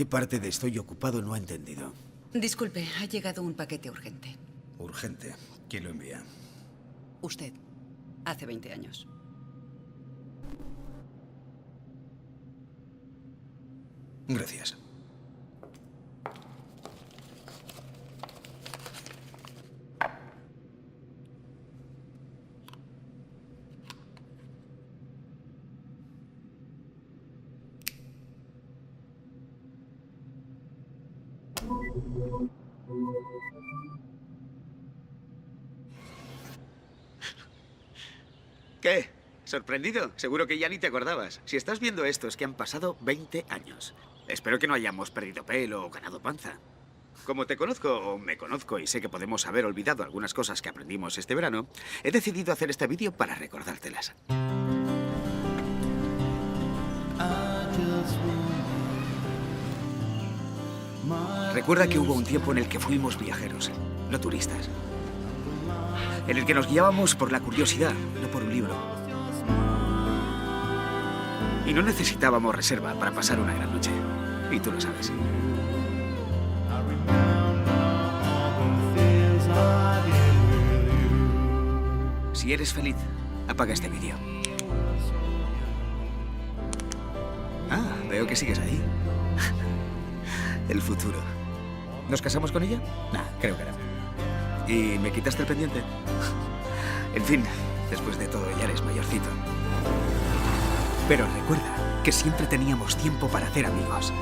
¿Qué parte de estoy ocupado no ha entendido? Disculpe, ha llegado un paquete urgente. Urgente. ¿Quién lo envía? Usted, hace 20 años. Gracias. ¿Qué? ¿Sorprendido? Seguro que ya ni te acordabas. Si estás viendo esto es que han pasado 20 años. Espero que no hayamos perdido pelo o ganado panza. Como te conozco, o me conozco, y sé que podemos haber olvidado algunas cosas que aprendimos este verano, he decidido hacer este vídeo para recordártelas. Recuerda que hubo un tiempo en el que fuimos viajeros, no turistas. En el que nos guiábamos por la curiosidad, no por un libro. Y no necesitábamos reserva para pasar una gran noche. Y tú lo sabes. Si eres feliz, apaga este vídeo. Ah, veo que sigues ahí. El futuro. ¿Nos casamos con ella? Nah, creo que no. ¿Y me quitaste el pendiente? En fin, después de todo ya eres mayorcito. Pero recuerda que siempre teníamos tiempo para hacer amigos.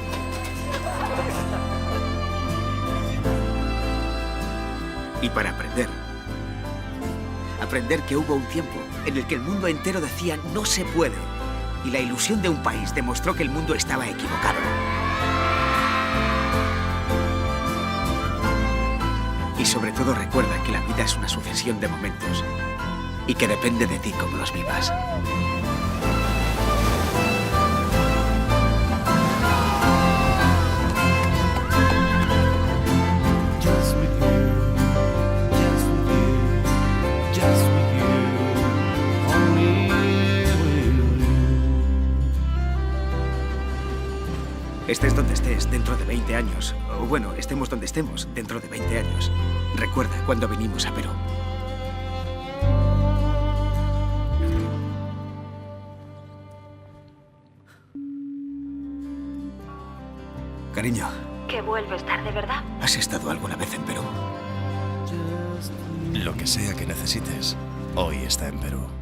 Y para aprender. Aprender que hubo un tiempo en el que el mundo entero decía no se puede. Y la ilusión de un país demostró que el mundo estaba equivocado. Y sobre todo recuerda que la vida es una sucesión de momentos y que depende de ti cómo los vivas. Estés donde estés dentro de 20 años, o bueno, estemos donde estemos dentro de 20 años, recuerda cuando vinimos a Perú. Cariño. Que vuelves tarde, ¿verdad? ¿Has estado alguna vez en Perú? Lo que sea que necesites, hoy está en Perú.